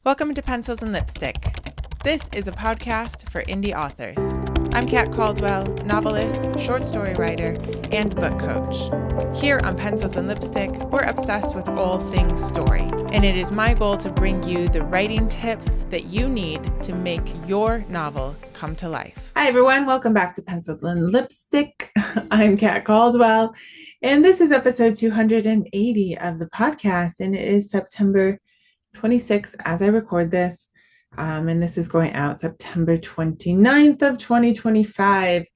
Welcome to Pencils and Lipstick. This is a podcast for indie authors. I'm Kat Caldwell, novelist, short story writer, and book coach. Here on Pencils and Lipstick, we're obsessed with all things story, and it is my goal to bring you the writing tips that you need to make your novel come to life. Hi everyone, welcome back to Pencils and Lipstick. I'm Kat Caldwell, and this is episode 280 of the podcast, and it is September 26th as I record this, and this is going out September 29th of 2025.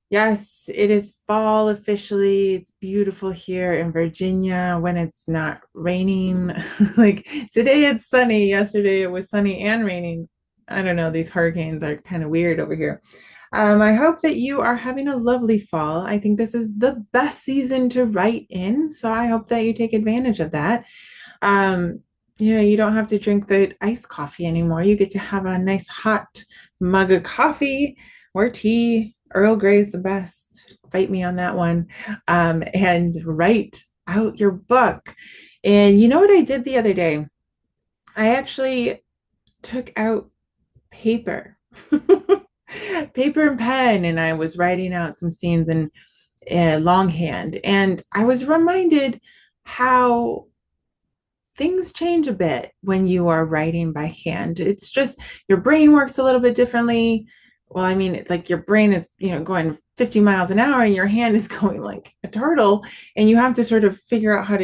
Yes, it is fall officially. It's beautiful here in Virginia when it's not raining. Like today it's sunny. Yesterday it was sunny and raining. I don't know, these hurricanes are kind of weird over here. I hope that you are having a lovely fall. I think this is the best season to write in, so I hope that you take advantage of that. You don't have to drink the iced coffee anymore. You get to have a nice hot mug of coffee or tea. Earl Grey is the best. Fight me on that one. And write out your book. And you know what I did the other day? I actually took out paper, paper and pen, and I was writing out some scenes in longhand. And I was reminded how things change a bit when you are writing by hand. It's just your brain works a little bit differently. Well, I mean, like your brain is, going 50 miles an hour and your hand is going like a turtle, and you have to sort of figure out how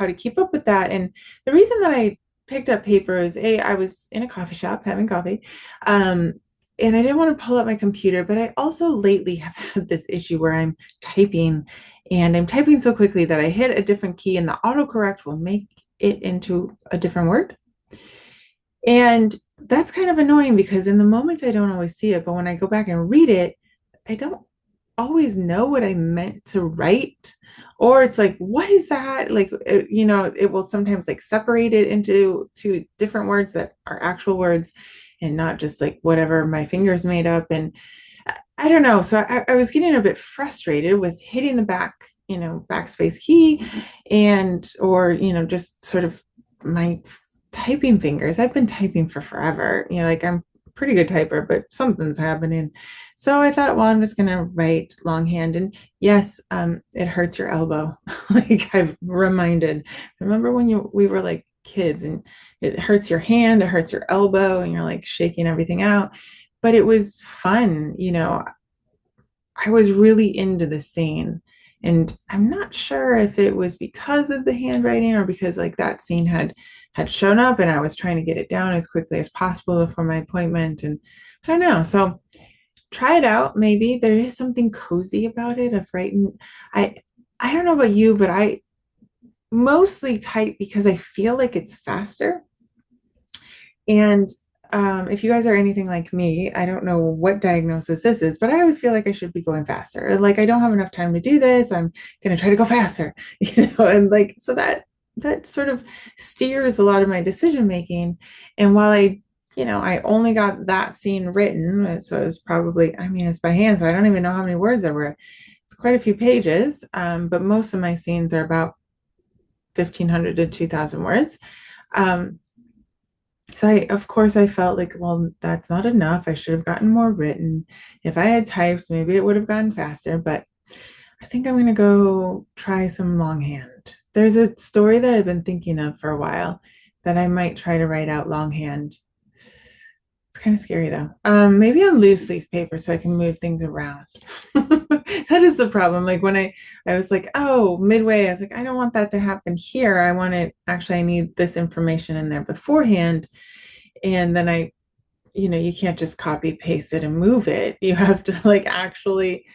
to keep up with that. And the reason that I picked up paper is I was in a coffee shop having coffee, and I didn't want to pull up my computer, but I also lately have had this issue where I'm typing and I'm typing so quickly that I hit a different key and the autocorrect will make it into a different word. And that's kind of annoying because in the moment I don't always see it, but when I go back and read it, I don't always know what I meant to write. Or it's like, what is that? Like, it will sometimes like separate it into two different words that are actual words and not just like whatever my fingers made up. And I don't know. So I was getting a bit frustrated with hitting the backspace key or just sort of my typing fingers. I've been typing for forever, like I'm a pretty good typer, but something's happening. So I thought, well, I'm just going to write longhand. And yes, it hurts your elbow. Like I've remember when we were like kids and it hurts your hand, it hurts your elbow, and you're like shaking everything out. But it was fun. I was really into the scene. And I'm not sure if it was because of the handwriting or because like that scene had shown up and I was trying to get it down as quickly as possible before my appointment. And I don't know. So try it out. Maybe there is something cozy about it of writing. I don't know about you, but I mostly type because I feel like it's faster. And if you guys are anything like me, I don't know what diagnosis this is, but I always feel like I should be going faster. Like I don't have enough time to do this. I'm going to try to go faster, and like, so that sort of steers a lot of my decision making. And while I only got that scene written, so it was probably, it's by hand, so I don't even know how many words there were. It's quite a few pages, but most of my scenes are about 1,500 to 2,000 words. So I felt like, well, that's not enough. I should have gotten more written. If I had typed, maybe it would have gone faster, but I think I'm going to go try some longhand. There's a story that I've been thinking of for a while that I might try to write out longhand. It's kind of scary though. Maybe on loose leaf paper so I can move things around. That is the problem. Like when I was like, oh, midway, I was like, I don't want that to happen here. I need this information in there beforehand. And then you can't just copy paste it and move it. You have to like actually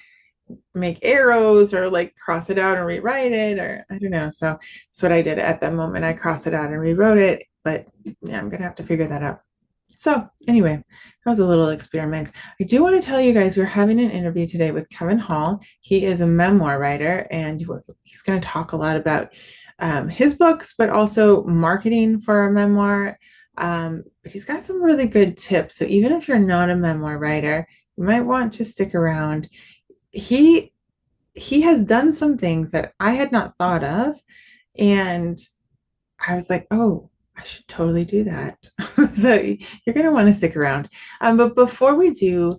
make arrows or like cross it out and rewrite it, or I don't know. So that's what I did at that moment. I crossed it out and rewrote it, but yeah, I'm going to have to figure that out. So anyway, that was a little experiment. I do want to tell you guys we're having an interview today with Kevin Hall. He is a memoir writer, and he's going to talk a lot about his books, but also marketing for a memoir. But he's got some really good tips. So even if you're not a memoir writer, you might want to stick around. He has done some things that I had not thought of, and I was like, oh, I should totally do that. So you're going to want to stick around. But before we do,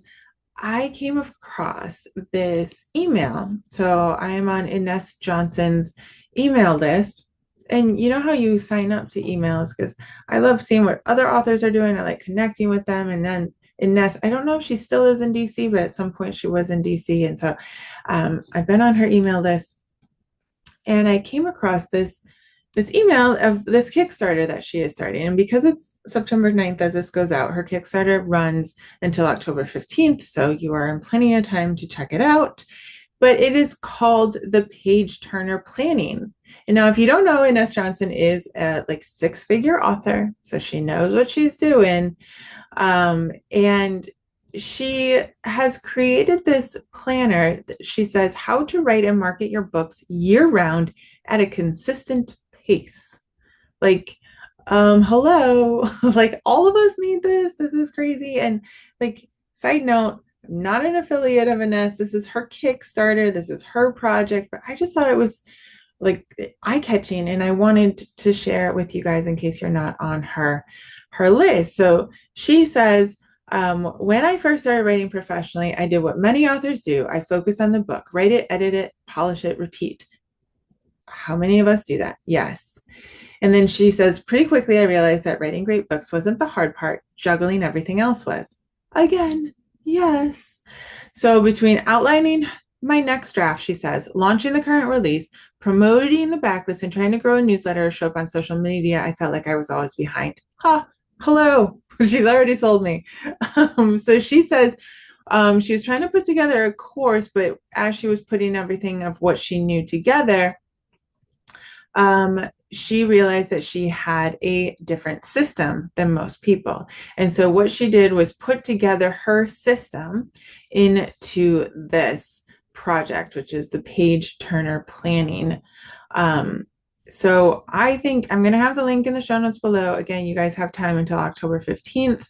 I came across this email. So I am on Ines Johnson's email list. And you know how you sign up to emails? Because I love seeing what other authors are doing. I like connecting with them. And then Ines, I don't know if she still is in DC, but at some point she was in DC. And so I've been on her email list, and I came across this email of this Kickstarter that she is starting. And because it's September 9th as this goes out, her Kickstarter runs until October 15th. So you are in plenty of time to check it out. But it is called the Page Turner Planning. And now, if you don't know, Ines Johnson is a like six-figure author, so she knows what she's doing. And she has created this planner. She says how to write and market your books year round at a consistent pace. Like, hello, like all of us need this. This is crazy. And like, side note, I'm not an affiliate of Ines. This is her Kickstarter. This is her project, but I just thought it was like eye-catching, and I wanted to share it with you guys in case you're not on her list. So she says, when I first started writing professionally, I did what many authors do. I focus on the book, write it, edit it, polish it, repeat. How many of us do that? Yes. And then she says, pretty quickly, I realized that writing great books wasn't the hard part. Juggling everything else was. Again, yes. So between outlining my next draft, she says, launching the current release, promoting the backlist, and trying to grow a newsletter or show up on social media, I felt like I was always behind. Hello. She's already sold me. So she says she was trying to put together a course, but as she was putting everything of what she knew together, she realized that she had a different system than most people. And so what she did was put together her system into this project, which is the Page Turner Planning. So I think I'm going to have the link in the show notes below. Again, you guys have time until October 15th.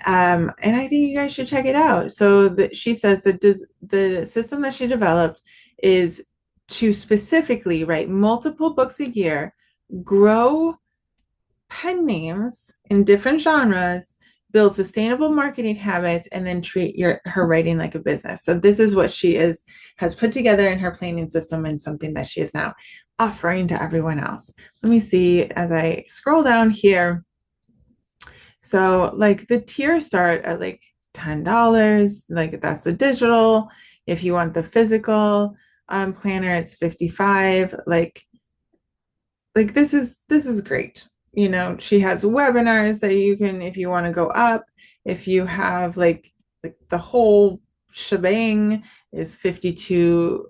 And I think you guys should check it out. So she says that the system that she developed is to specifically write multiple books a year, grow pen names in different genres, build sustainable marketing habits, and then treat her writing like a business. So this is what she has put together in her planning system, and something that she is now offering to everyone else. Let me see as I scroll down here. So like the tiers start at like $10, like that's the digital. If you want the physical planner, it's $55. Like this is great. You know, she has webinars that you can, if you want to go up, if you have like the whole shebang is 52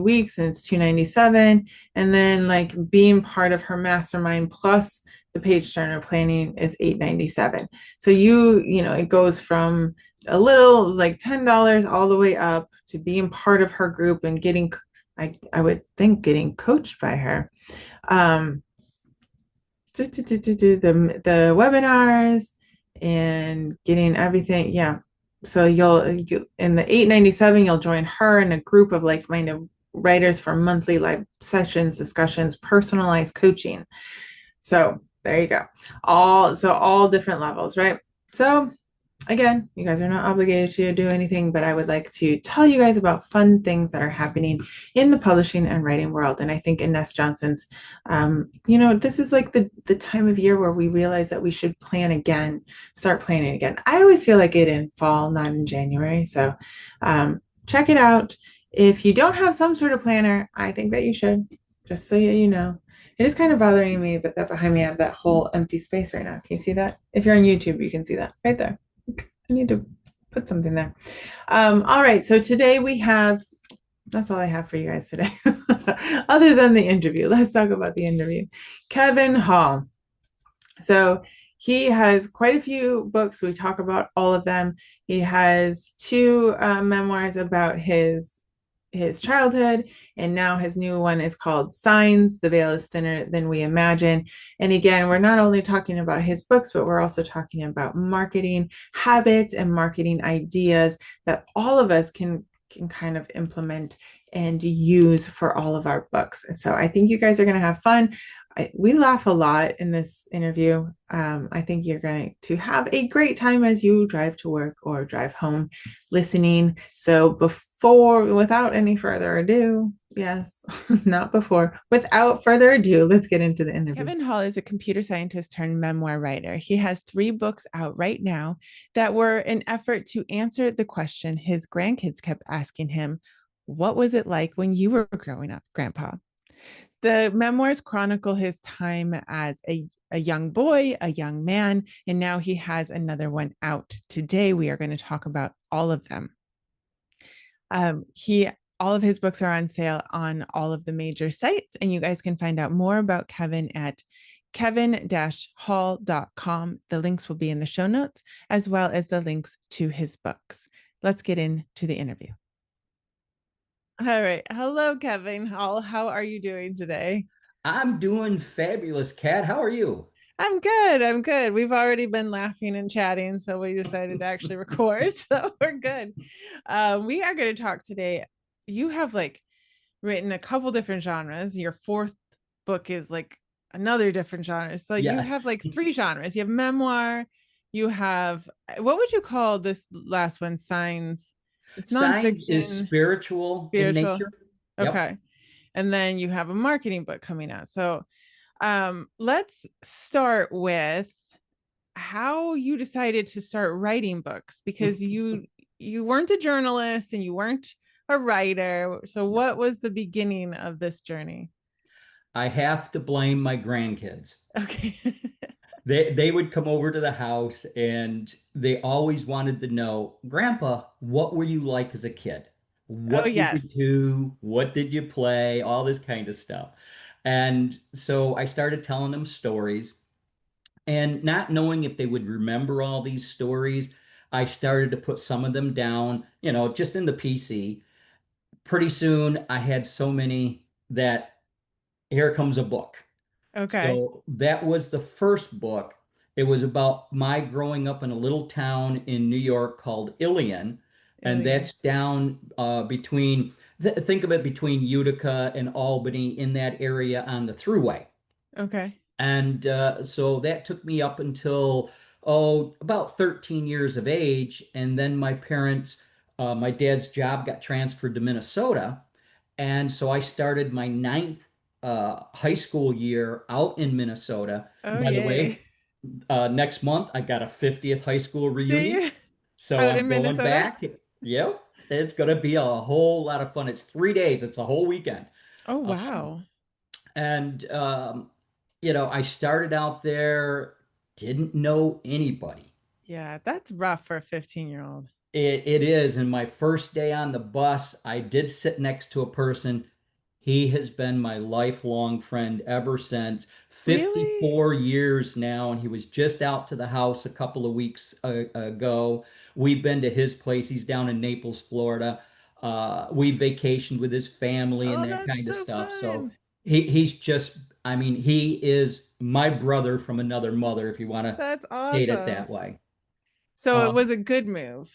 weeks, and it's $297. And then like being part of her mastermind plus the Page Turner Planning is $897. So you know, it goes from a little like $10 all the way up to being part of her group and getting, I would think, getting coached by her. The webinars and getting everything. Yeah. So you'll in the $897, you'll join her in a group of like-minded writers for monthly live sessions, discussions, personalized coaching. So there you go. All different levels, right? So again, you guys are not obligated to do anything, but I would like to tell you guys about fun things that are happening in the publishing and writing world. And I think Ines Johnson's, you know, this is like the time of year where we realize that we should plan again, start planning again. I always feel like it in fall, not in January. So check it out. If you don't have some sort of planner, I think that you should, just so you know. It is kind of bothering me, but that behind me I have that whole empty space right now. Can you see that? If you're on YouTube, you can see that right there. I need to put something there. All right, so today that's all I have for you guys today. Other than the interview, let's talk about the interview. Kevin Hall. So he has quite a few books. We talk about all of them. He has two memoirs about his childhood, and now his new one is called Signs, The Veil is Thinner Than We Imagine. And again, we're not only talking about his books, but we're also talking about marketing habits and marketing ideas that all of us can kind of implement and use for all of our books. So I think you guys are going to have fun. We laugh a lot in this interview. I think you're going to have a great time as you drive to work or drive home listening. So without any further ado, yes, not before, without further ado, let's get into the interview. Kevin Hall is a computer scientist turned memoir writer. He has 3 books out right now that were an effort to answer the question his grandkids kept asking him: what was it like when you were growing up, Grandpa? The memoirs chronicle his time as a young boy, a young man, and now he has another one out. Today, we are going to talk about all of them. He all of his books are on sale on all of the major sites, and you guys can find out more about Kevin at kevin-hall.com. The links will be in the show notes, as well as the links to his books. Let's get into the interview. All right. Hello, Kevin Hall. How are you doing today? I'm doing fabulous, Kat. How are you? I'm good. I'm good. We've already been laughing and chatting, so we decided to actually record. So we're good. We are going to talk today. You have like written a couple different genres. Your fourth book is like another different genre. So you have Yes. like 3 genres. You have memoir. You have, what would you call this last one? Signs. It's Signs is nonfiction, spiritual in spiritual. nature. Yep. Okay. And then you have a marketing book coming out. So let's start with how you decided to start writing books, because you weren't a journalist and you weren't a writer. So No. what was the beginning of this journey? I have to blame my grandkids. Okay. They would come over to the house and they always wanted to know, Grandpa, what were you like as a kid? Oh, What did you yes. do? What did you play? All this kind of stuff. And so I started telling them stories. And not knowing if they would remember all these stories, I started to put some of them down, just in the PC. Pretty soon, I had so many that here comes a book. Okay. So that was the first book. It was about my growing up in a little town in New York called Ilion, and Alien. that's down between, think of it between Utica and Albany in that area on the thruway. Okay. And so that took me up until, about 13 years of age. And then my dad's job got transferred to Minnesota. And so I started my ninth high school year out in Minnesota. Oh, By the yay. way, next month I got a 50th high school Do reunion. you? So Out I'm in going Minnesota? back. Yep. It's going to be a whole lot of fun. It's 3 days, it's a whole weekend. Oh, Um, wow. and I started out there, didn't know anybody. Yeah, that's rough for a 15-year-old. It is. And my first day on the bus, I did sit next to a person. He has been my lifelong friend ever since. Really? 54 years now, and he was just out to the house a couple of weeks ago. We've been to his place. He's down in Naples, Florida. We vacationed with his family and Oh, that that's kind of so stuff. So fun. he's just, I mean, he is my brother from another mother, if you want to That's state it awesome. that way. So it Um, was a good move.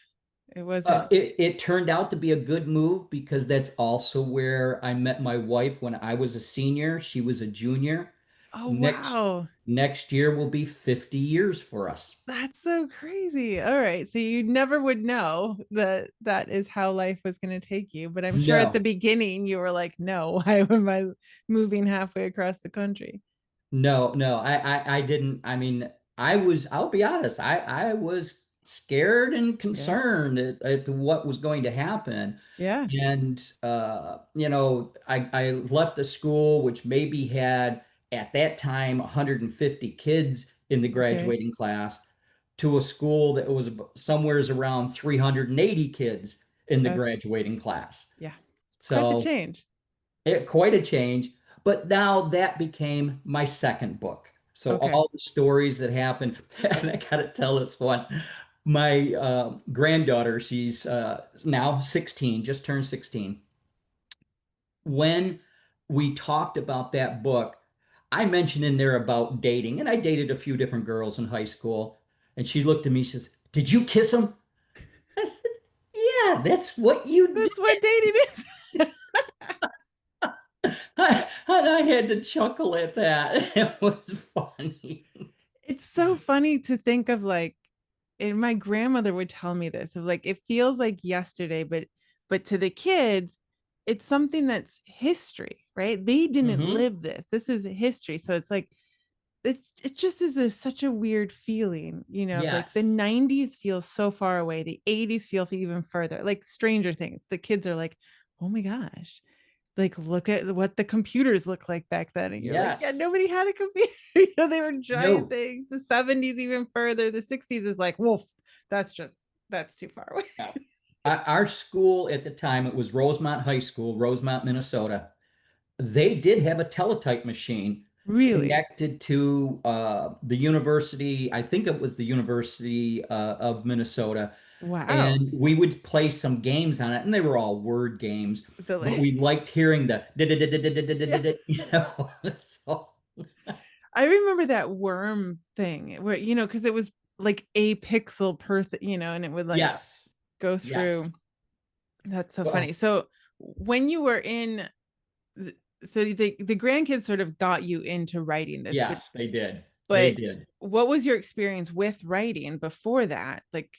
It wasn't. it turned out to be a good move because that's also where I met my wife when I was a senior. She was a junior. Oh, Next wow. next year will be 50 years for us. That's so crazy. All right. So you never would know that that is how life was going to take you. But I'm sure at the No, beginning you were like, no, why am I moving halfway across the country? no, I didn't. I mean, I'll be honest, I was scared and Yeah. concerned at what was going to happen. Yeah. And I left the school, which maybe had at that time 150 kids in the Okay. graduating class, to a school that was somewheres around 380 kids in the That's, graduating class. yeah, quite the So change. quite a change. But now that became my second book. So Okay. all the stories that happened, and I gotta tell this one. My granddaughter, she's now 16, just turned 16. When we talked about that book, I mentioned in there about dating, and I dated a few different girls in high school. And she looked at me, she says, "Did you kiss him?" I said, "Yeah, that's what you did." That's what dating is. And I had to chuckle at that. It was funny. It's so funny to think of like, and my grandmother would tell me this of like it feels like yesterday, but to the kids, it's something that's history, right? They didn't Hmm. live this. This is history. So it's like it just is such a weird feeling, of like the Yes. 90s feels so far away, the 80s feel even further, like Stranger Things. The kids are like, oh my gosh, like look at what the computers look like back then. And you're like, yeah, Yes. nobody had a computer. They were giant No. things. The 70s even further. The 60s is like, wolf. That's too far away. No. Our school at the time, it was Rosemont High School, Rosemont, Minnesota. They did have a teletype machine Really? connected to the university. I think it was the University of Minnesota. Wow. And we would play some games on it, and they were all word games, but The we liked hearing the yeah. So, I remember that worm thing where, because it was like a pixel per, and it would like yes, go yes. through. That's so funny. Well, So when you were in, so the grandkids sort of got you into writing this, but yes, they did. They but did. what was your experience with writing before that? Like,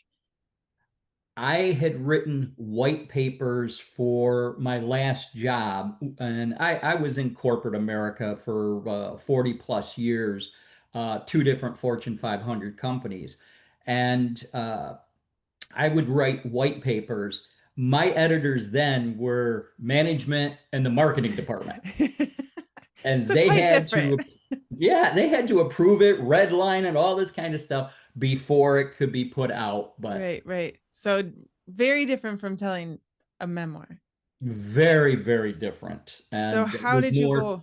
I had written white papers for my last job, and I was in corporate America for 40 plus years, two different Fortune 500 companies. And I would write white papers. My editors then were management and the marketing department. And so they quite had different. to, yeah, they had to approve it, redline and all this kind of stuff before it could be put out. But Right, right. So very different from telling a memoir. very, very different. So And it how was did you more, go?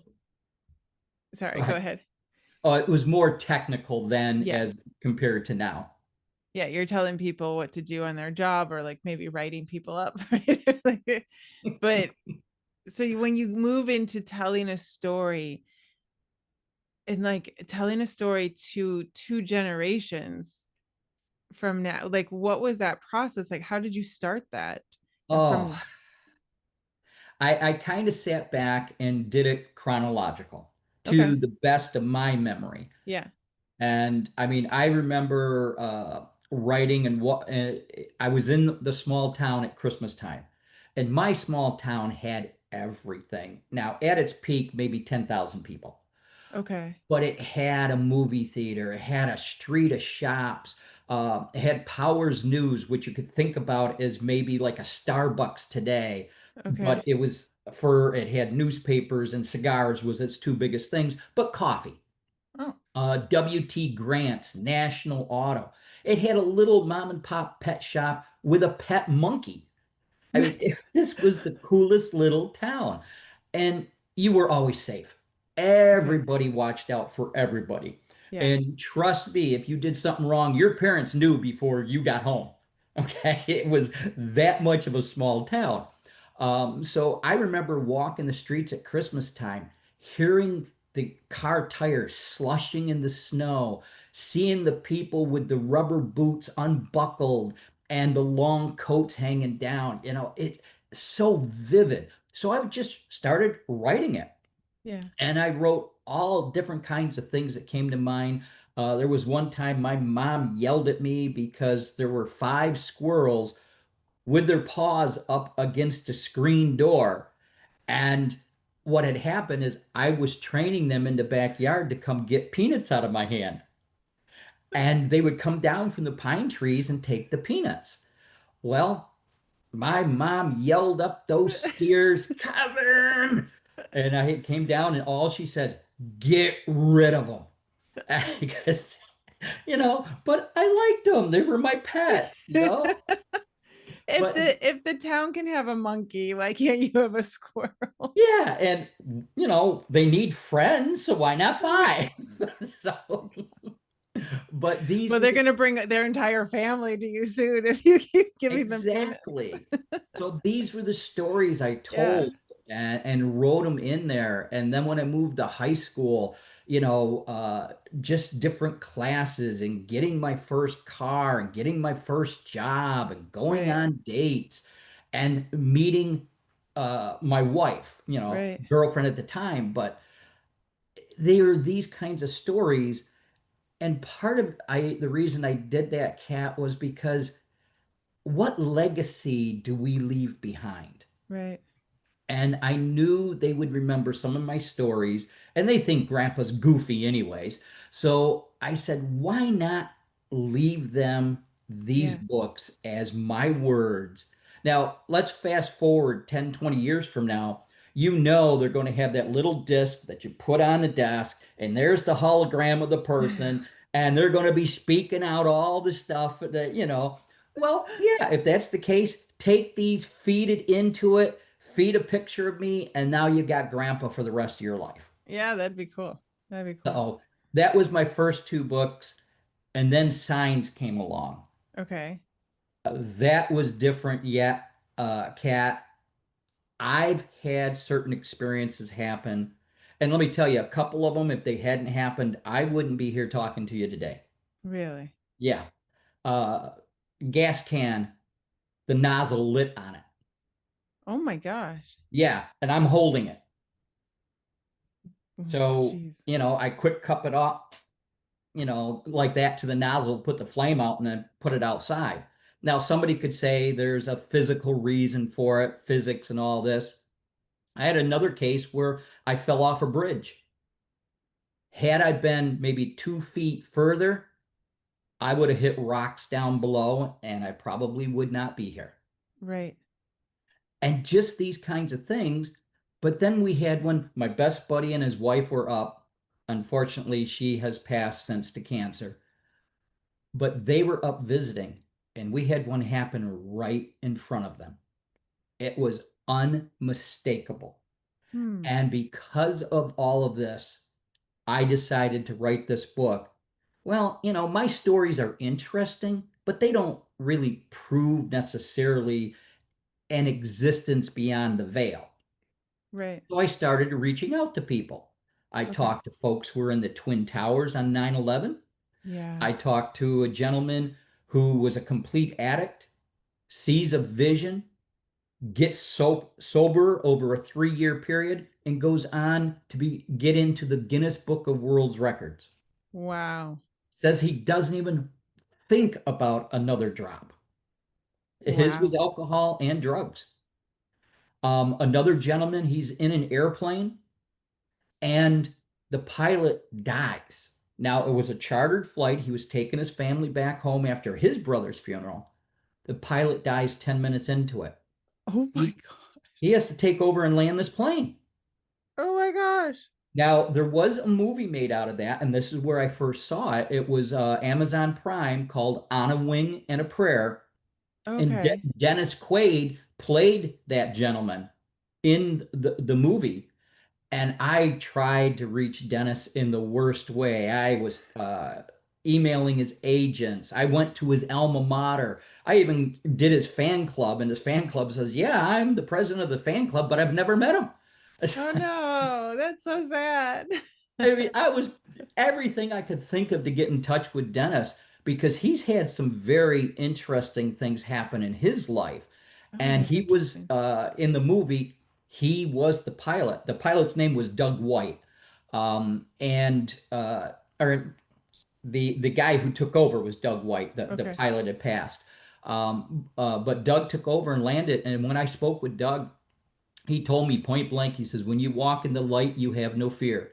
Sorry, go go ahead. ahead. It was more technical then Yes. as compared to now. Yeah, you're telling people what to do on their job or like maybe writing people up, right? Like, but so when you move into telling a story and like telling a story to two generations from now, like what was that process? Like how did you start that? And Oh, from I kind of sat back and did it chronological to okay. the best of my memory. Yeah. And I mean, I remember writing and what I was in the small town at Christmas time, and my small town had everything. Now, at its peak, maybe 10,000 people, Okay. but it had a movie theater, it had a street of shops, it had Powers News, which you could think about as maybe like a Starbucks today, but Okay. it had newspapers and cigars was its two biggest things, but coffee. Oh. W.T. Grant's National Auto. It had a little mom and pop pet shop with a pet monkey. I mean, this was the coolest little town. And you were always safe. Okay. Everybody watched out for everybody. Yeah. And trust me, if you did something wrong, your parents knew before you got home. Okay. It was that much of a small town. So I remember walking the streets at Christmas time, hearing the car tires slushing in the snow, seeing the people with the rubber boots unbuckled and the long coats hanging down. It's so vivid. So I just started writing it. Yeah. And I wrote all different kinds of things that came to mind. There was one time my mom yelled at me because there were five squirrels with their paws up against a screen door. And what had happened is I was training them in the backyard to come get peanuts out of my hand. And they would come down from the pine trees and take the peanuts. Well, my mom yelled up those stairs, Kevin! And I came down, and all she said, get rid of them. Because, but I liked them. They were my pets. But If the town can have a monkey, why can't you have a squirrel? yeah, and, they need friends, so why not five? So, but these Well, were they're the gonna bring their entire family to you soon if you keep giving them peanuts. Exactly. So these were the stories I Yeah, told and wrote them in there. And then when I moved to high school, just different classes and getting my first car and getting my first job and going right. on dates and meeting my wife, Right. girlfriend at the time, but they are these kinds of stories. And part of the reason I did that, Cat, was because what legacy do we leave behind? Right. And I knew they would remember some of my stories, and they think Grandpa's goofy anyways. So I said, why not leave them these Yeah. books as my words? Now, let's fast forward 10, 20 years from now. They're going to have that little disc that you put on the desk, and there's the hologram of the person, and they're going to be speaking out all the stuff that. Well, yeah, if that's the case, take these, feed it into it, feed a picture of me, and now you got grandpa for the rest of your life. Yeah, that'd be cool. That'd be cool. So that was my first two books. And then Signs came along. Okay. That was different yet, Kat. I've had certain experiences happen. And let me tell you, a couple of them, if they hadn't happened, I wouldn't be here talking to you today. Really? Yeah. Uh, Gas can, the nozzle lit on it. Oh my gosh. Yeah. And I'm holding it. Oh, So, jeez. I quick cup it off, like that to the nozzle, put the flame out, and then put it outside. Now, somebody could say there's a physical reason for it, physics and all this. I had another case where I fell off a bridge. Had I been maybe 2 feet further, I would have hit rocks down below and I probably would not be here. Right. And just these kinds of things. But then we had one, my best buddy and his wife were up. Unfortunately, she has passed since to cancer. But they were up visiting, and we had one happen right in front of them. It was unmistakable. Hmm. And because of all of this, I decided to write this book. Well, my stories are interesting, but they don't really prove necessarily an existence beyond the veil. Right. So I started reaching out to people. I Okay. talked to folks who were in the Twin Towers on 9/11. Yeah. I talked to a gentleman who was a complete addict, sees a vision, gets sober over a 3-year period, and goes on to get into the Guinness Book of World Records. Wow. Says he doesn't even think about another drop. His was Wow. alcohol and drugs. Another gentleman, he's in an airplane and the pilot dies. Now, it was a chartered flight. He was taking his family back home after his brother's funeral. The pilot dies 10 minutes into it. Oh my He, God. he has to take over and land this plane. Oh my gosh. Now, there was a movie made out of that, and this is where I first saw it. It was Amazon Prime called On a Wing and a Prayer. And Okay. Dennis Quaid played that gentleman in the movie. And I tried to reach Dennis in the worst way. I was emailing his agents. I went to his alma mater. I even did his fan club, and his fan club says, "Yeah, I'm the president of the fan club, but I've never met him." Oh no, that's so sad. I mean, I was everything I could think of to get in touch with Dennis because he's had some very interesting things happen in his life. Oh, And that's he was interesting. in the movie, he was the pilot. The pilot's name was Doug White. And or the guy who took over was Doug White. The Okay. pilot had passed. But Doug took over and landed. And when I spoke with Doug, he told me point blank, he says, when you walk in the light, you have no fear.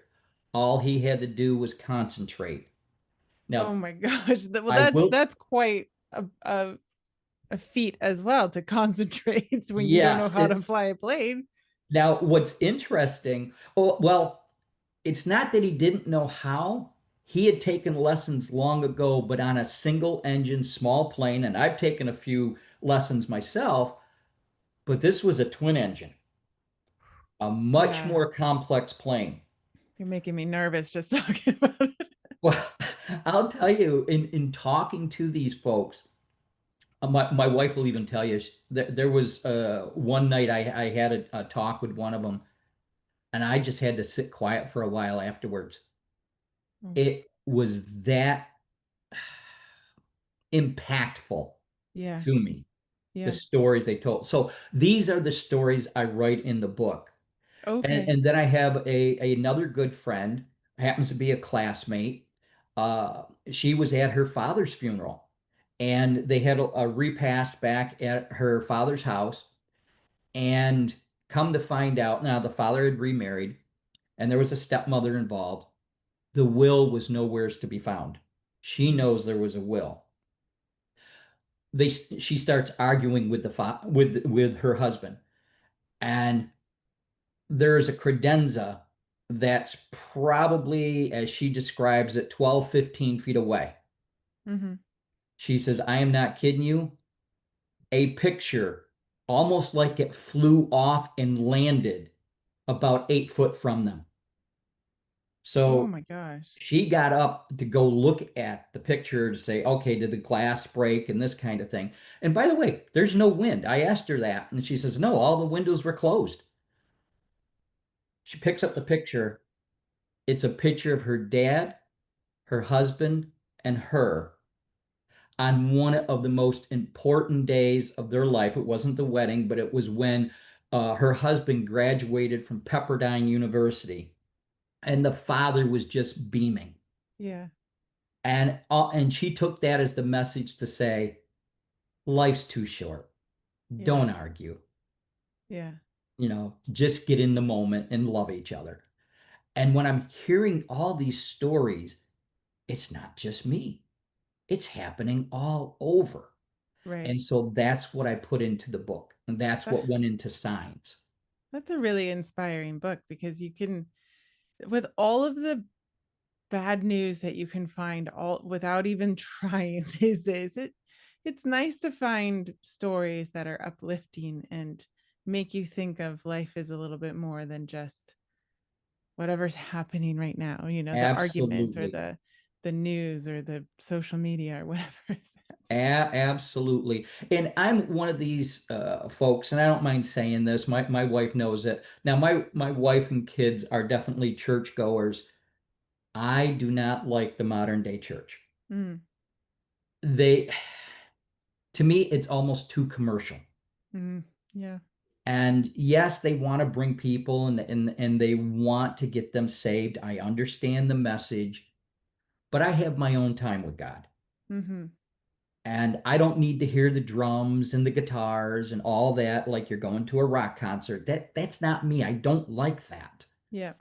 All he had to do was concentrate. Oh Now, my gosh. Well, I will, that's quite a feat as well to concentrate when you don't know yes. how to fly a plane. Now, what's interesting, oh, well, it's not that he didn't know how. He had taken lessons long ago, but on a single engine small plane, and I've taken a few lessons myself, but this was a twin engine, a much Yeah. more complex plane. You're making me nervous just talking about it. Well, I'll tell you, in talking to these folks, my wife will even tell you there was one night I had a talk with one of them, and I just had to sit quiet for a while afterwards. Oh, It was that impactful yeah. to me. the Yeah. stories they told. So these are the stories I write in the book. Okay. And then I have another good friend, happens to be a classmate. She was at her father's funeral, and they had a repast back at her father's house. And come to find out, now the father had remarried, and there was a stepmother involved. The will was nowheres to be found. She Mm. knows there was a will. She starts arguing with with her husband, and there's a credenza that's probably, as she describes it, 12, 15 feet away. Mm-hmm. She says, I am not kidding you. A picture, almost like it flew off and landed about 8 foot from them. Oh So my gosh. she got up to go look at the picture to say, okay, did the glass break and this kind of thing. And by the way, there's no wind. I asked her that, and she says, no, all the windows were closed. She picks up the picture. It's a picture of her dad, her husband, and her on one of the most important days of their life. It wasn't the wedding, but it was when her husband graduated from Pepperdine University, and the father was just beaming. Yeah. And she took that as the message to say, life's too short. Yeah. Don't argue. Yeah. Just get in the moment and love each other. And when I'm hearing all these stories, it's not just me. It's happening all over. Right. And so that's what I put into the book. And that's That, what went into Signs. that's a really inspiring book because you can, with all of the bad news that you can find all without even trying these days, it's nice to find stories that are uplifting and make you think of life as a little bit more than just whatever's happening right now, the arguments or Absolutely. the news or the social media or whatever is Absolutely. And I'm one of these folks, and I don't mind saying this. My wife knows it. Now, my wife and kids are definitely churchgoers. I do not like the modern day church. happening. They, to me, it's almost too commercial. Yeah. And yes, they want to bring people and they want to get them saved. I understand the message, but I have my own time with God. Mm-hmm. And I don't need to hear the drums and the guitars and all that like you're going to a rock concert. That's not me. I don't like that. Yeah.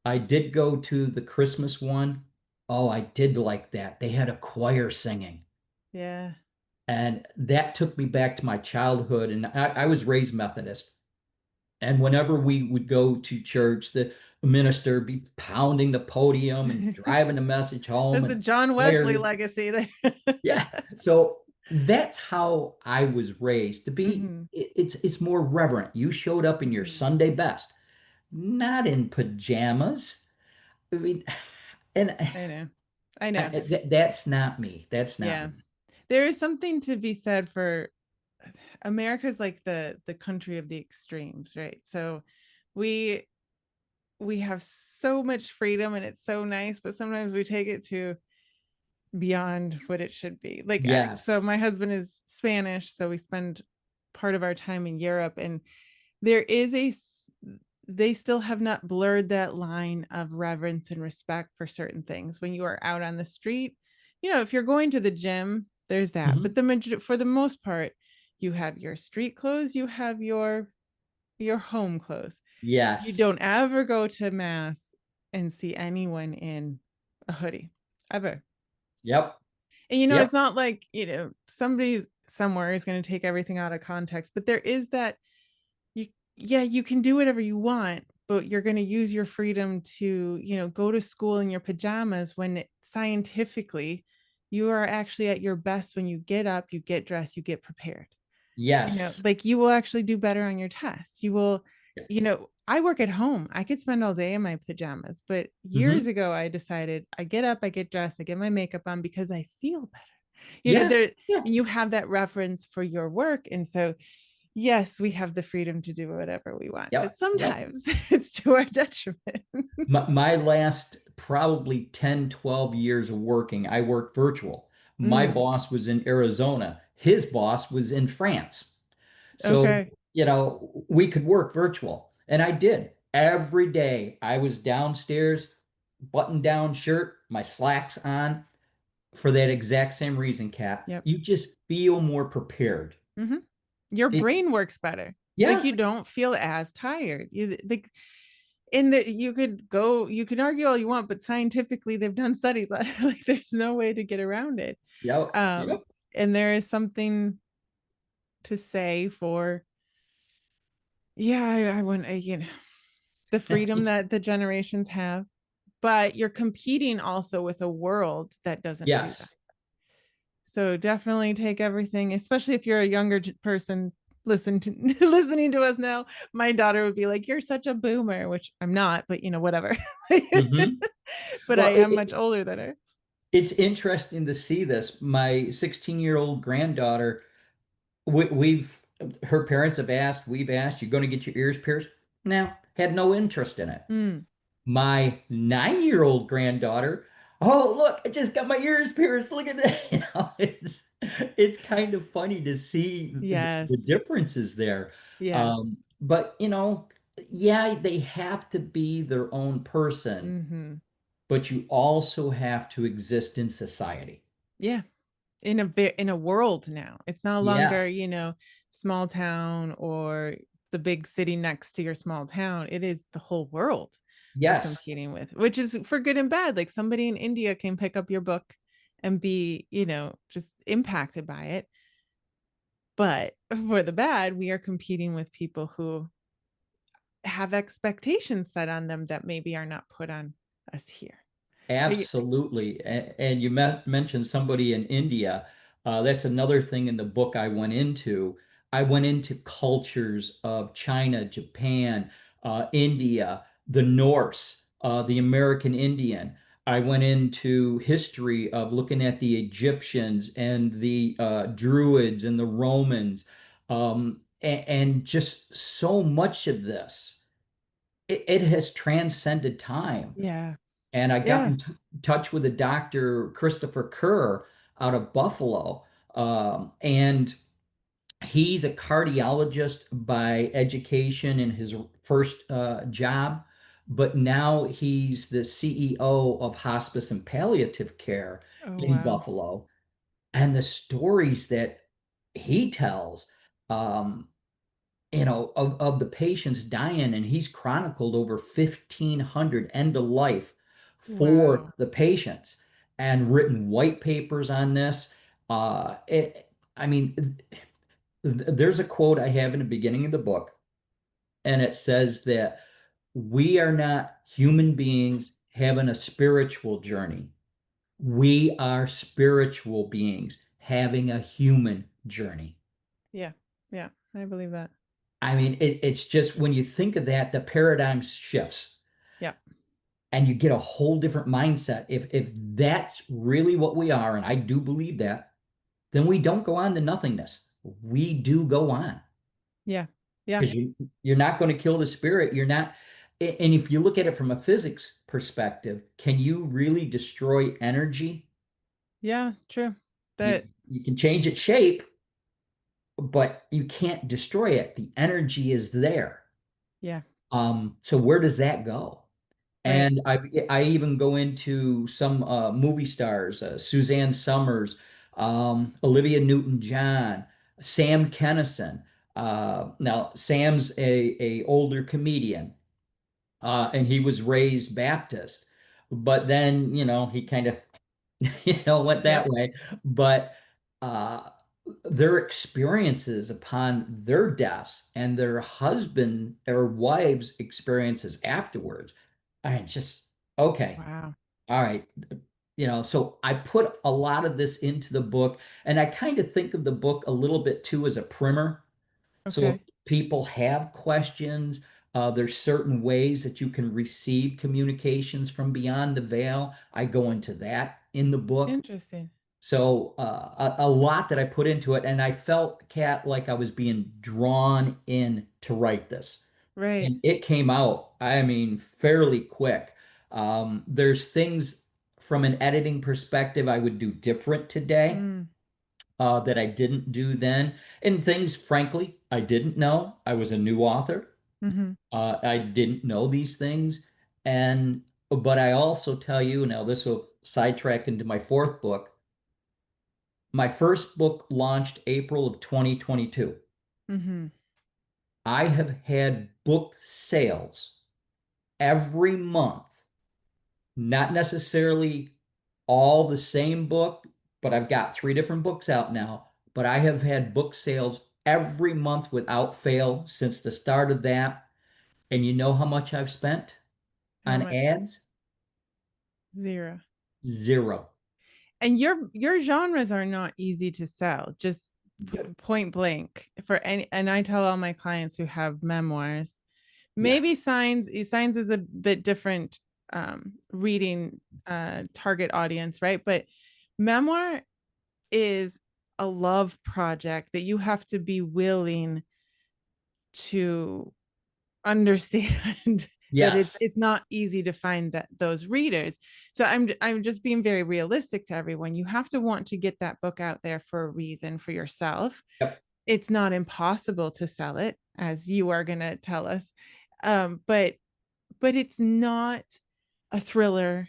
I did go to the Christmas one. Oh, I did like that. They had a choir singing. Yeah. And that took me back to my childhood. And I was raised Methodist. And whenever we would go to church, the minister would be pounding the podium and driving the message home, That's a and John choir Wesley would, legacy there. yeah. So that's how I was raised to be. Mm-hmm. It's more reverent. You showed up in your Mm-hmm. Sunday best, not in pajamas. I mean, and I know. I know. that's not me. That's not Yeah. me. There is something to be said for America's like the country of the extremes, right? So we we have so much freedom and it's so nice, but sometimes we take it to beyond what it should be. Like so Yes. my husband is Spanish, so we spend part of our time in Europe, and there is they still have not blurred that line of reverence and respect for certain things when you are out on the street. If you're going to the gym, there's that, but Mhm. for the most part, you have your street clothes, you have your home clothes. You Yes. don't ever go to mass and see anyone in a hoodie ever. Yep. And it's Yep. not like, somebody somewhere is going to take everything out of context, but there is that you yeah, you can do whatever you want, but you're going to use your freedom to, go to school in your pajamas when scientifically you are actually at your best when you get up, you get dressed, you get prepared. Yes. Like you will actually do better on your tests. You will, I work at home. I could spend all day in my pajamas, but years Hmm. ago I decided I get up, I get dressed, I get my makeup on because I feel better. Yeah. There Yeah. and you have that reference for your work. And so, yes, we have the freedom to do whatever we want, but Yep. Yep. sometimes it's to our detriment. My last probably 10, 12 years of working, I worked virtual. My Mm, boss was in Arizona. His boss was in France. So, Okay. we could work virtual. And I did. Every day I was downstairs, button down shirt, my slacks on for that exact same reason, Kat. Yep. You just feel more prepared. Hmm. Your It, brain works better. Like yeah, you don't feel as tired. You like in the you can argue all you want, but scientifically they've done studies on it. Like there's no way to get around it. yep, Um, yep. and there is something to say for, yeah, I want the freedom that the generations have, but you're competing also with a world that doesn't do that. Yes, So definitely take everything, especially if you're a younger person listen to listening to us now. My daughter would be like, "You're such a boomer," which I'm not, but whatever. hmm. But I Well, am much older than her. it's interesting to see this. My 16-year-old granddaughter, we've her parents have asked, we've asked, "You're going to get your ears pierced?" No, had no interest in it. Mm, My 9-year-old granddaughter, "Oh, look, I just got my ears pierced. Look at that." It's kind of funny to see yes. the differences there. Yeah. But yeah, they have to be their own person, Hmm. but you also have to exist in society. Yeah. In a world now. It's no longer, Yes. small town or the big city next to your small town. It is the whole world we're Yes. competing with, which is for good and bad. Like somebody in India can pick up your book and be, just impacted by it. But for the bad, we are competing with people who have expectations set on them that maybe are not put on us here. I- Absolutely. And you mentioned somebody in India. That's another thing in the book I went into. I went into cultures of China, Japan, India, the Norse, the American Indian. I went into history of looking at the Egyptians and the Druids and the Romans, and just so much of this. It has transcended time. yeah. And I got Yeah. in touch with a doctor, Christopher Kerr, out of Buffalo. And he's a cardiologist by education in his first job, but now he's the CEO of hospice and palliative care Oh, in wow. Buffalo. And the stories that he tells, um, of the patients dying, and he's chronicled over 1,500 end of life for Wow. the patients and written white papers on this. I mean, there's a quote I have in the beginning of the book, and it says that we are not human beings having a spiritual journey. We are spiritual beings having a human journey. Yeah. Yeah. I believe that. I mean, it's just when you think of that, the paradigm shifts Yeah. and you get a whole different mindset. If that's really what we are, and I do believe that, then we don't go on to nothingness. We do go on Yeah. Yeah. because you're not going to kill the spirit. You're not. And if you look at it from a physics perspective, can you really destroy energy? Yeah. True. You That, you can change its shape, but you can't destroy it. The energy is there. yeah. So where does that go? Right. And I even go into some movie stars, Suzanne Summers, Olivia Newton-John, Sam Kennison. Now Sam's a older comedian, and he was raised Baptist, but then he kind of went that Yep. way. But uh, their experiences upon their deaths and their husband or wives' experiences afterwards, I mean, just okay, Wow. all right. So I put a lot of this into the book, and I kind of think of the book a little bit too as a primer. So if Okay. people have questions, there's certain ways that you can receive communications from beyond the veil. I go into that in the book. Interesting. So a lot that I put into it, and I felt, Kat, like I was being drawn in to write this. Right. And it came out, I mean, fairly quick. There's things from an editing perspective I would do different today. Mm. that I didn't do then, and things, frankly, I didn't know. I was a new author. Hmm. I didn't know these things, and but I also tell you now, this will sidetrack into my fourth book. My first book launched April of 2022. Hmm. I have had book sales every month, not necessarily all the same book, but I've got three different books out now. But I have had book sales every month without fail since the start of that. And you know how much I've spent How on much? ads? Zero. Zero. And your genres are not easy to sell, just point blank for any. And I tell all my clients who have memoirs, Yeah. maybe signs is a bit different, reading target audience, right? But memoir is a love project that you have to be willing to understand that Yes. it's not easy to find that those readers. So I'm just being very realistic to everyone. You have to want to get that book out there for a reason for yourself. Yep. It's not impossible to sell it, as you are going to tell us. But it's not a thriller.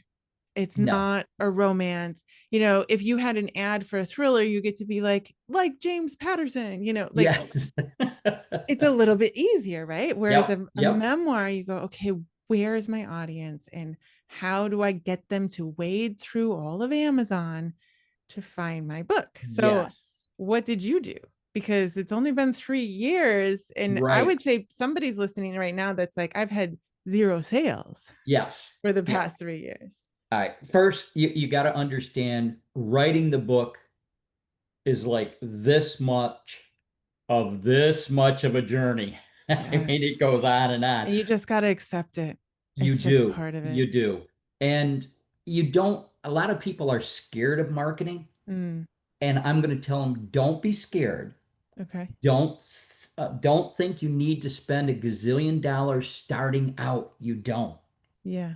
It's No. not a romance. If you had an ad for a thriller, you get to be like James Patterson, like Yes. it's a little bit easier, right? Whereas Yep. a Yep. memoir, you go, okay, where's my audience and how do I get them to wade through all of Amazon to find my book? So, Yes. what did you do? Because it's only been 3 years. And I Right. would say somebody's listening right now that's like, I've had zero sales Yes. for the Yeah. past 3 years. All right. First, you got to understand writing the book is like this much of a journey. I Yes. mean, it goes on and on. And you just got to accept it. You It's just do. part of it. You do. And you don't, a lot of people are scared of marketing. Mm, And I'm going to tell them, don't be scared. okay. Don't don't think you need to spend a gazillion dollars starting out. You don't. Yeah.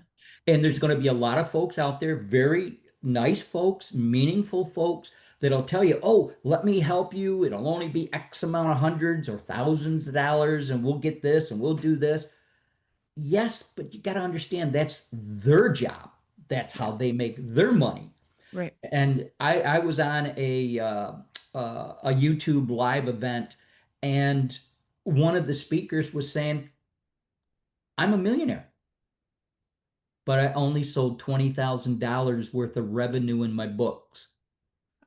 And there's going to be a lot of folks out there, very nice folks, meaningful folks that'll tell you, "Oh, let me help you. It'll only be X amount of hundreds or thousands of dollars and we'll get this and we'll do this." Yes, but you got to understand that's their job. That's Yeah. how they make their money. Right. And I was on a YouTube live event, and one of the speakers was saying, "I'm a millionaire, but I only sold $20,000 worth of revenue in my books.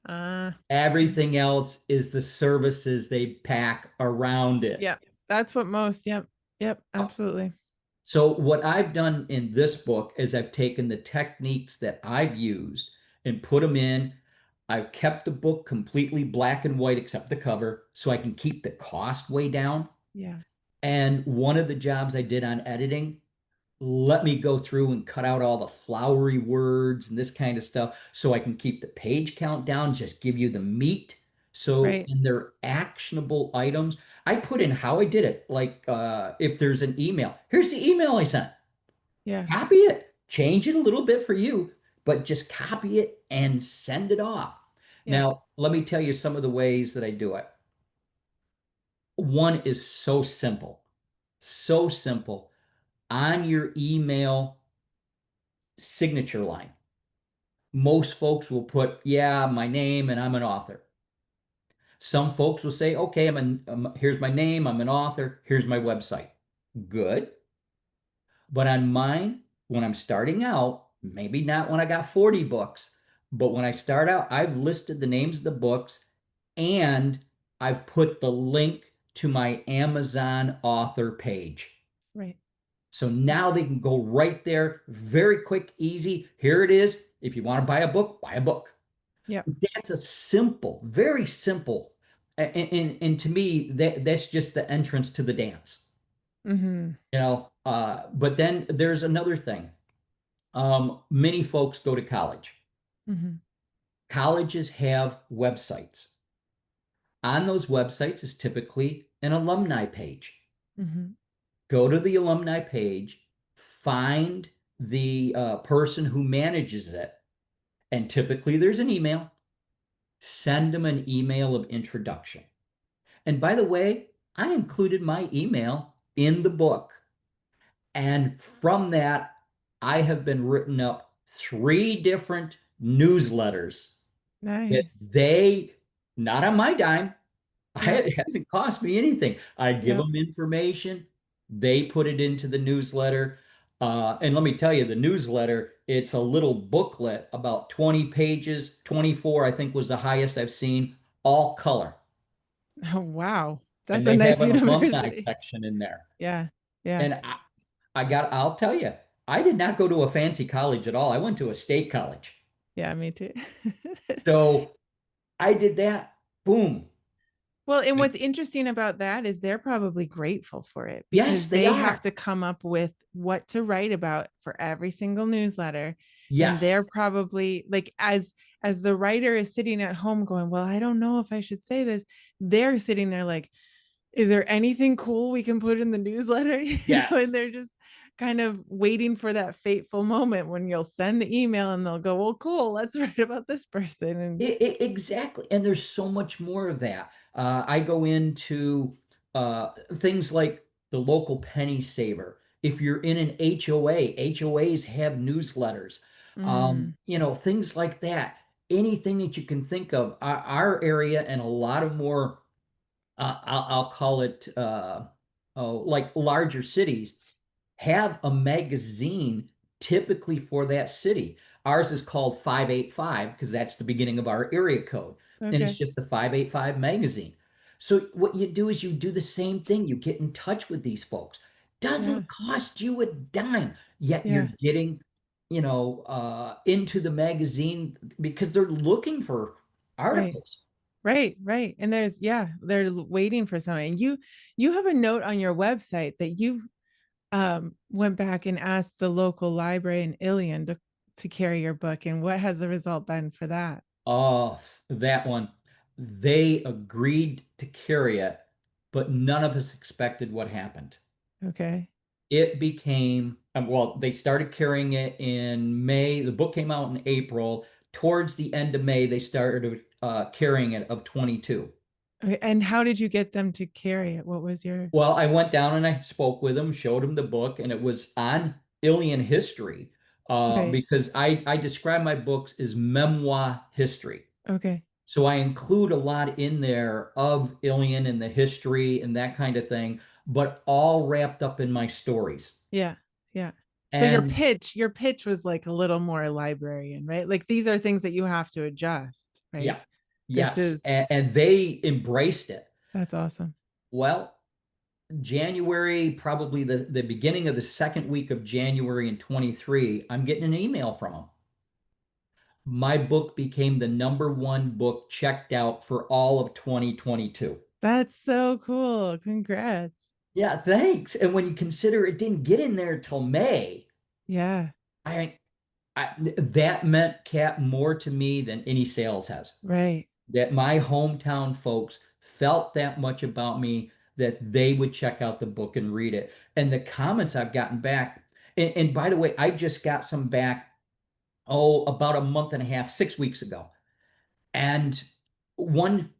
Uh, Everything else is the services they pack around it." yeah, that's what most, yep, yep, absolutely. So what I've done in this book is I've taken the techniques that I've used and put them in. I've kept the book completely black and white except the cover so I can keep the cost way down. Yeah, And one of the jobs I did on editing let me go through and cut out all the flowery words and this kind of stuff so I can keep the page count down, just give you the meat. So right. in their actionable items, I put in how I did it. Like if there's an email, here's the email I sent. Yeah, Copy it, change it a little bit for you, but just copy it and send it off. yeah. Now, let me tell you some of the ways that I do it. One is so simple, so simple. On your email signature line, most folks will put, yeah, my name and I'm an author. Some folks will say, okay, here's my name, I'm an author, here's my website. Good. But on mine, when I'm starting out, maybe not when I got 40 books, but when I start out, I've listed the names of the books and I've put the link to my Amazon author page. Right. So now they can go right there, very quick, easy. Here it is. If you want to buy a book, buy a book. Yep. That's a simple, very simple. And to me, that's just the entrance to the dance. Mm-hmm. But then there's another thing. Many folks go to college. Mm-hmm. Colleges have websites. On those websites is typically an alumni page. Mm-hmm. Go to the alumni page, find the person who manages it, and typically there's an email. send them an email of introduction. And by the way, I included my email in the book. And from that, I have been written up 3 different newsletters that Nice. they, not on my dime, Yep. it hasn't cost me anything. I give Yep. them information, they put it into the newsletter. And let me tell you, the newsletter, it's a little booklet about 20 pages, 24, I think was the highest I've seen, all color. Oh, wow. And That's a they have nice an alumni university. section in there. Yeah. Yeah. And I'll tell you, I did not go to a fancy college at all. I went to a state college. Yeah, me too. So I did that. Boom. Well, and what's interesting about that is they're probably grateful for it Yes, because they they have are. to come up with what to write about for every single newsletter. And they're Yes. probably like, as the writer is sitting at home going, well, I don't know if I should say this. They're sitting there like, is there anything cool we can put in the newsletter? And Yes. they're just kind of waiting for that fateful moment when you'll send the email and they'll go, well, cool, let's write about this person. And Exactly. And there's so much more of that. I go into things like the local penny saver. If you're in an HOA, HOAs have newsletters, mm, things like that. Anything that you can think of. Our area and a lot of more, I'll call it, like larger cities have a magazine typically for that city. Ours is called 585 because that's the beginning of our area code. And it's okay. just the 585 magazine. So what you do is you do the same thing. You get in touch with these folks. Yeah. Doesn't cost you a dime, yet you're Yeah. getting, into the magazine because they're looking for Right. articles. Right, right. And they're waiting for something. You have a note on your website that you went back and asked the local library in Ilion to carry your book. And what has the result been for that? Oh, that one. They agreed to carry it, but none of us expected what happened. Okay. It became, well, they started carrying it in May. The book came out in April. Towards the end of May, they started carrying it of 22. Okay. And how did you get them to carry it? What was your Well, I went down and I spoke with them, showed them the book, and it was on Ilian history okay. because I describe my books as memoir history. Okay. So I include a lot in there of Ilion and the history and that kind of thing, but all wrapped up in my stories. Yeah. Yeah. So And your pitch was like a little more librarian, right? Like these are things that you have to adjust, right? yeah, This yes. is And they embraced it. That's awesome. Well, January, probably the beginning of the second week of January in 23, I'm getting an email from them. My book became the #1 book checked out for all of 2022. That's so cool. Congrats. Yeah, thanks. And when you consider it didn't get in there till May, Yeah. I that meant Kat more to me than any sales has. Right. That my hometown folks felt that much about me that they would check out the book and read it. And the comments I've gotten back, and by the way, I just got some back, about a month and a half, 6 weeks ago. And one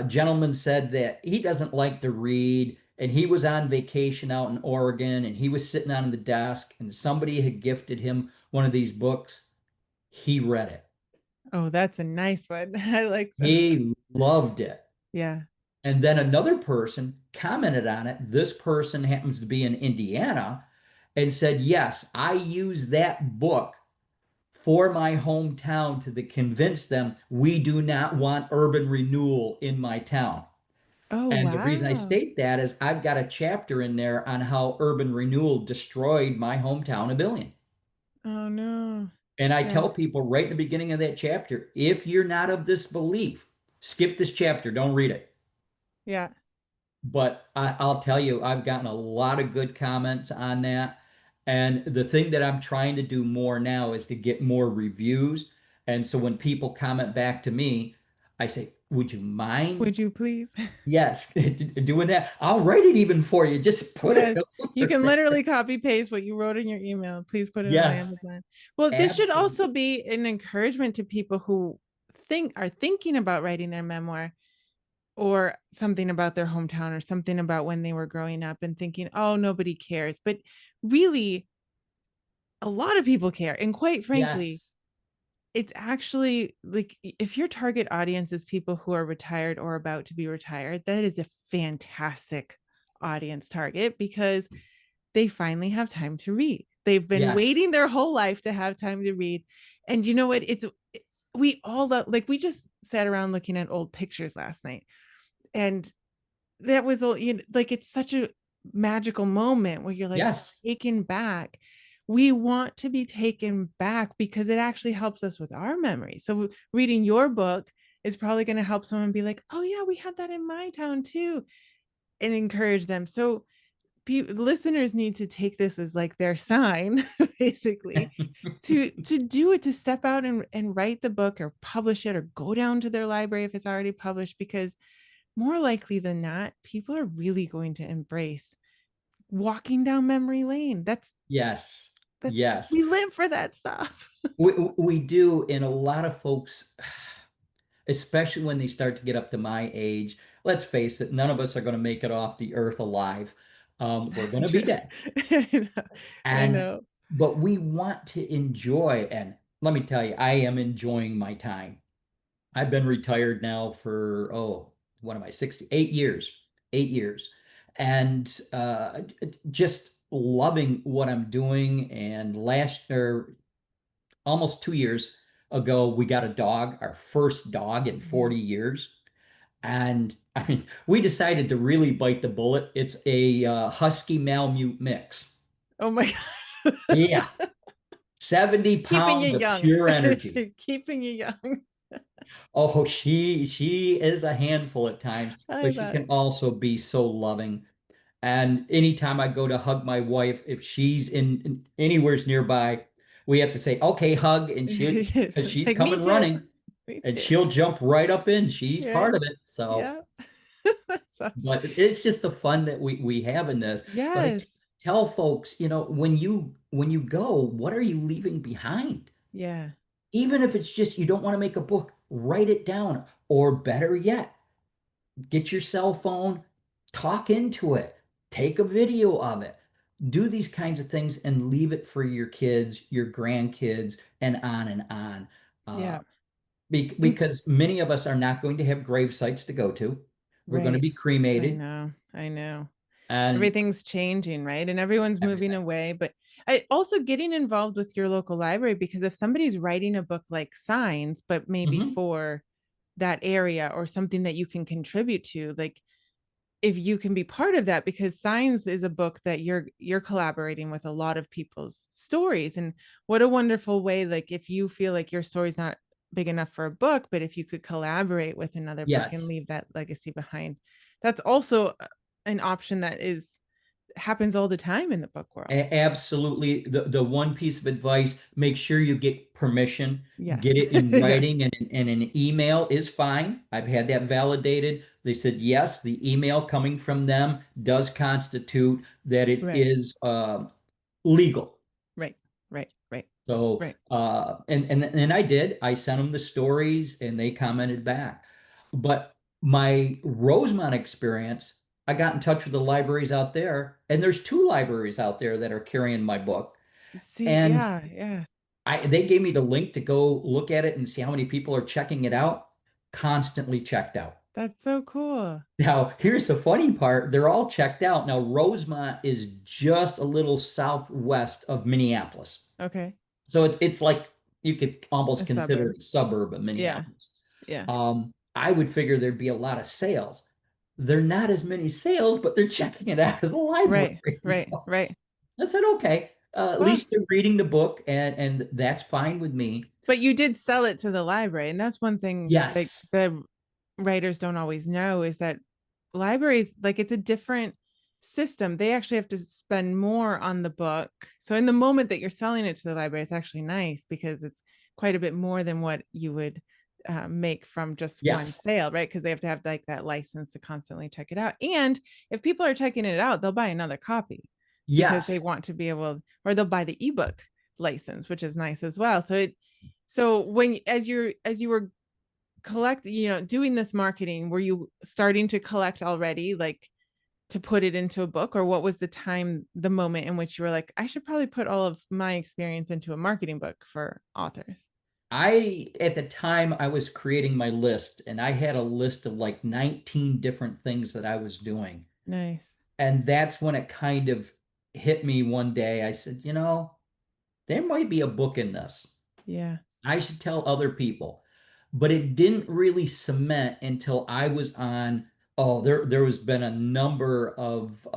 gentleman said that he doesn't like to read, and he was on vacation out in Oregon, and he was sitting on the desk, and somebody had gifted him one of these books. He read it. Oh, that's a nice one. I like those. He loved it. Yeah. And then another person commented on it. This person happens to be in Indiana and said, yes, I use that book for my hometown to convince them we do not want urban renewal in my town. Oh, And the reason I wow. state that is I've got a chapter in there on how urban renewal destroyed my hometown of Ilion. Oh, no. And I Yeah. tell people right in the beginning of that chapter, if you're not of this belief, skip this chapter, don't read it. Yeah. But I'll tell you, I've gotten a lot of good comments on that. And the thing that I'm trying to do more now is to get more reviews. And so when people comment back to me, I say, would you mind? Would you please? Yes, doing that. I'll write it even for you. Just put it Yes. You over can there. literally copy paste what you wrote in your email. Please put it on Yes, Amazon. Well, this should also absolutely. be an encouragement to people who are thinking about writing their memoir, or something about their hometown or something about when they were growing up and thinking, oh, nobody cares. But really, a lot of people care. And quite frankly, Yes. it's actually like if your target audience is people who are retired or about to be retired, that is a fantastic audience target because they finally have time to read. They've been Yes. waiting their whole life to have time to read. And you know what? We all love, like, we just sat around looking at old pictures last night. And that was all, like, it's such a magical moment where you're like Yes. taken back. We want to be taken back because it actually helps us with our memory. So reading your book is probably going to help someone be like, oh yeah, we had that in my town too, and encourage them. So listeners need to take this as like their sign, basically, to do it, to step out and write the book or publish it or go down to their library if it's already published, because more likely than not, people are really going to embrace walking down memory lane. Yes. That's Yes. we live for that stuff. We do, and a lot of folks, especially when they start to get up to my age, let's face it, none of us are going to make it off the earth alive. We're going to be True. dead. I know. I And know. but we want to enjoy, and let me tell you, I am enjoying my time. I've been retired now for, what am I, 68 years, 8 years, and just loving what I'm doing. And last or almost 2 years ago, we got a dog, our first dog in Mhm. 40 years. And I mean, we decided to really bite the bullet. It's a husky Malamute mix. Oh my God. Yeah, 70 Keeping you pounds of young. pure energy. Keeping you young. Oh, she is a handful at times, I but she bet. can also be so loving. And anytime I go to hug my wife, if she's in anywhere's nearby, we have to say, "Okay, hug," and because It's she's like, me coming too. running, Me and too. she'll jump right up in. She's Right. part of it. So, Yeah. That's awesome. but it's just the fun that we have in this. But Yes. tell folks, when you go, what are you leaving behind? Yeah. Even if it's just you don't want to make a book, write it down. Or better yet, get your cell phone, talk into it, take a video of it, do these kinds of things and leave it for your kids, your grandkids, and on and on. Uh, Yeah. And because many of us are not going to have grave sites to go to. We're going to right. be I cremated know. I know. and Everything's changing, right? And everyone's moving everything. away. But I also getting involved with your local library, because if somebody's writing a book like Signs, but maybe Hmm. for that area or something that you can contribute to, like, if you can be part of that, because Signs is a book that you're collaborating with a lot of people's stories. And what a wonderful way, like, if you feel like your story's not big enough for a book, but if you could collaborate with another book and Yes. leave that legacy behind, that's also an option that is happens all the time in the book world. Absolutely. The one piece of advice, make sure you get permission, Yes. get it in Yes. writing, and an email is fine. I've had that validated. They said, yes, the email coming from them does constitute that it Right. is legal. Right. Right. Right. So, Right. and I did. I sent them the stories and they commented back. But my Rosemont experience, I got in touch with the libraries out there, and there's two libraries out there that are carrying my book. See, And yeah, yeah. they gave me the link to go look at it and see how many people are checking it out. Constantly checked out. That's so cool. Now, here's the funny part. They're all checked out. Now, Rosemont is just a little southwest of Minneapolis. Okay. So it's like you could A almost consider suburb. it a suburb of Yeah. Minneapolis. Yeah. I would figure there'd be a lot of sales. There are not as many sales, but they're checking it out of the Right. library. Right. So Right. I said, okay, at Well, least they're reading the book, and that's fine with me. but you did sell it to the library, and that's one thing, like, Yes, the writers don't always know, is that libraries, like, it's a different system. They actually have to spend more on the book. So in the moment that you're selling it to the library, it's actually nice because it's quite a bit more than what you would make from just one yes, sale, right? Because they have to have like that license to constantly check it out. And if people are checking it out, they'll buy another copy because they yes. want to be able, or they'll buy the ebook license, which is nice as well. So when as you were collect, doing this marketing, were you starting to collect already, like to put it into a book? Or what was the moment in which you were like, I should probably put all of my experience into a marketing book for authors? At the time, I was creating my list, and I had a list of like 19 different things that I was doing. Nice. And that's when it kind of hit me one day. I said, there might be a book in this. Yeah. I should tell other people. But it didn't really cement until I was on, oh, there has been a number of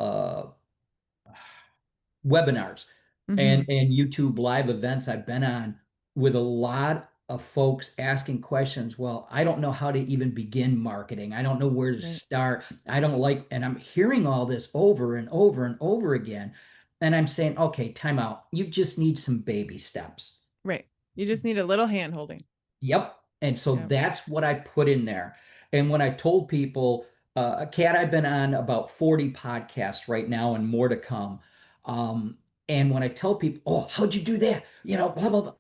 webinars Mm-hmm. and YouTube live events I've been on with a lot of folks asking questions. Well, I don't know how to even begin marketing. I don't know where to Right. start. I don't like, and I'm hearing all this over and over and over again. And I'm saying, okay, time out. You just need some baby steps. Right. You just need a little hand holding. Yep. And so Yep. that's what I put in there. And when I told people, Kat, I've been on about 40 podcasts right now and more to come. Um, and when I tell people, oh, how'd you do that? Blah, blah, blah.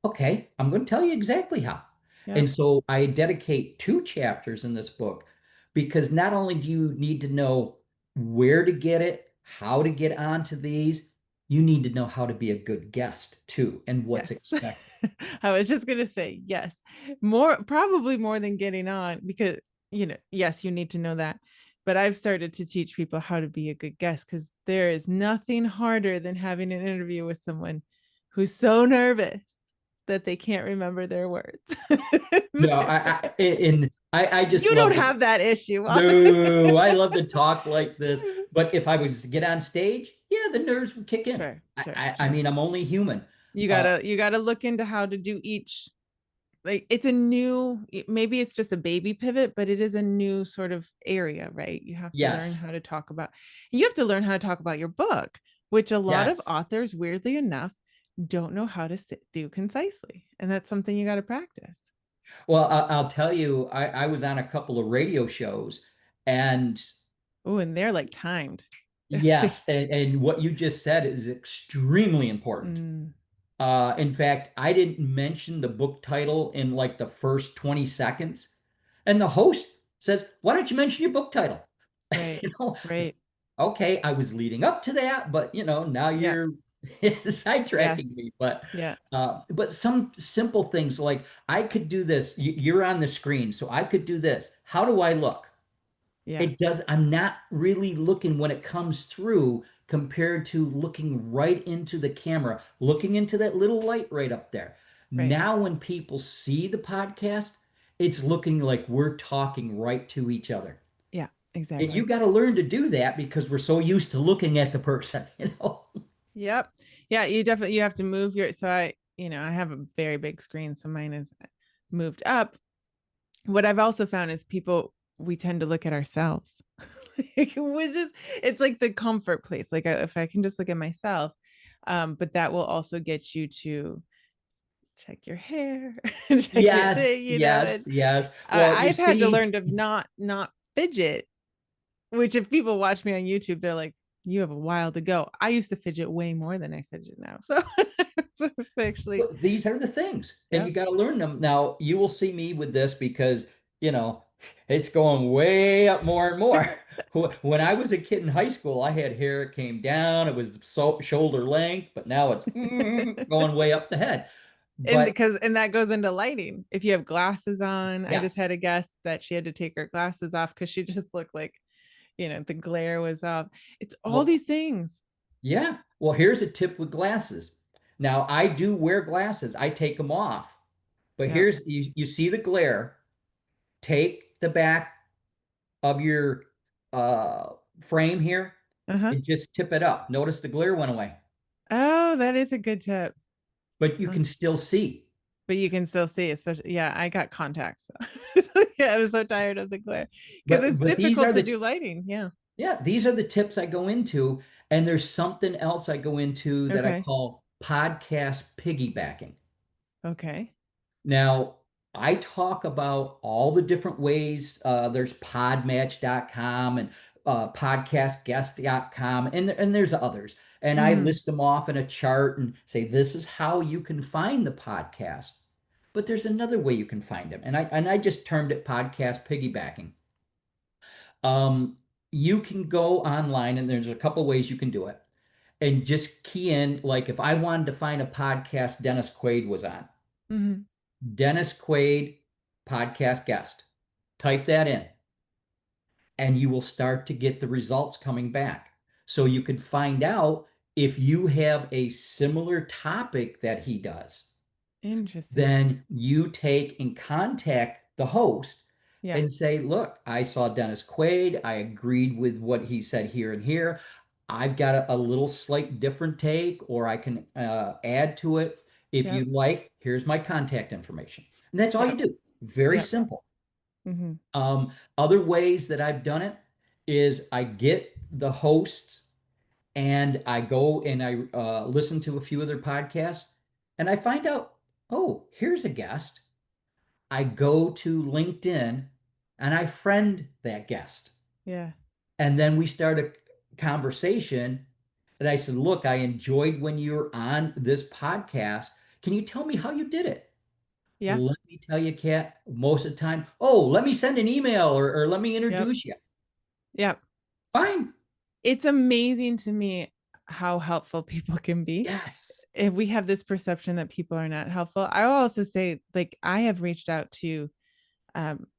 Okay, I'm going to tell you exactly how. And Yep. so I dedicate 2 chapters in this book because not only do you need to know where to get it, how to get onto these, you need to know how to be a good guest too and what's Yes. expected. I was just going to say yes. Probably more than getting on, because, yes, you need to know that. But I've started to teach people how to be a good guest, because there is nothing harder than having an interview with someone who's so nervous that they can't remember their words. No, I just You don't love to. have that issue. No, I love to talk like this. But if I was to get on stage, yeah, the nerves would kick in. Sure, I, sure, I, I sure. mean, I'm only human. You Uh, gotta you gotta look into how to do each. Like, it's a new, maybe it's just a baby pivot, but it is a new sort of area, right? You have to learn yes, how to talk about, you have to learn how to talk about your book, which a lot of yes. authors, weirdly enough, don't know how to do concisely. And that's something you got to practice. Well, I'll tell you, I was on a couple of radio shows, and Oh, and they're like timed. yes, and what you just said is extremely important. Mm, In fact, I didn't mention the book title in like the first 20 seconds. And the host says, why don't you mention your book title? right, You know, right. okay, I was leading up to that, but now Yeah, you're yeah, sidetracking me. yeah, But some simple things like I could do this. You're on the screen, so I could do this. How do I look? yeah, It does. I'm not really looking when it comes through compared to looking right into the camera, looking into that little light right up there. right. Now, when people see the podcast, it's looking like we're talking right to each other. Yeah, And you exactly. got to learn to do that because we're so used to looking at the person. Yep. Yeah, you have to move so I have a very big screen, so mine is moved up. What I've also found is we tend to look at ourselves, which is, it's like the comfort place. Like, if I can just look at myself, but that will also get you to check your hair, check your Yes, thing, yes, and yes. Well, you I've had to see, learn to not fidget, which if people watch me on YouTube, they're like, you have a while to go. I used to fidget way more than I fidget now. So actually, but these are the things, and you yep. got to learn them. Now, you will see me with this because, you know, it's going way up more and more. When I was a kid in high school, I had hair, it came down, it was shoulder length, but now it's going way up the head. And But because that goes into lighting. If you have glasses on, I just yes, had a guest that she had to take her glasses off because she just looked like, the glare was off. It's all well, these things. yeah. Well, here's a tip with glasses. Now, I do wear glasses, I take them off, but Yep. you see the glare, take the back of your uh, frame here Uh-huh. and just tip it up. Notice the glare went away, Oh, that is a good tip. but you Uh, can still see. But you can still see, especially, yeah, I got contacts. So yeah, I was so tired of the glare because it's But these difficult are to the do lighting. Yeah. yeah, these are the tips I go into, and there's something else I go into that I Okay. call podcast piggybacking. Okay. Now, I talk about all the different ways. There's podmatch.com and podcastguest.com, and there's others. And I Mm, list them off in a chart and say, this is how you can find the podcast. But there's another way you can find them. And I just termed it podcast piggybacking. Um, you can go online and there's a couple ways you can do it. And just key in, like if I wanted to find a podcast Dennis Quaid was on, Hmm. Dennis Quaid podcast guest. Type that in and you will start to get the results coming back. So you can find out if you have a similar topic that he does. Interesting. Then you take and contact the host Yeah. and say, look, I saw Dennis Quaid. I agreed with what he said here and here. I've got a little slight different take, or I can add to it. If Yep. you'd like, here's my contact information. And that's all you Yep. do. Very Yep. simple. Hmm. Other ways that I've done it is I get the hosts and I go and I listen to a few of their podcasts and I find out, oh, here's a guest. I go to LinkedIn and I friend that guest. Yeah. And then we start a conversation. And I said, look, I enjoyed when you were on this podcast. Can you tell me how you did it? Yeah. Let me tell you, Kat, most of the time, oh, let me send an email or let me Yep. introduce you. Yep. Fine. It's amazing to me how helpful people can be. Yes. If we have this perception that people are not helpful, I will also say, like, I have reached out to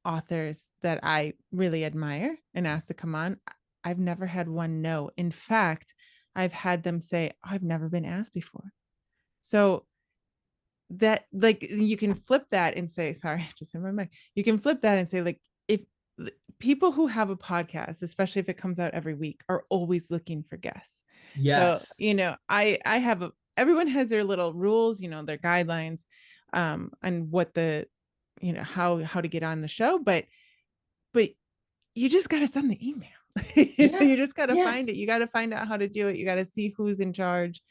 authors that I really admire and asked to come on. I've never had one no. In fact, I've had them say, oh, I've never been asked before. So that, like, you can flip that and say, sorry, I just in my mind. You can flip that and say, like, if people who have a podcast, especially if it comes out every week, are always looking for guests. So, Yes. I have everyone has their little rules, their guidelines, and what the, how to get on the show. But you just got to send the email. Yeah. You just got to find Yes. it. You got to find out how to do it. You got to see who's in charge.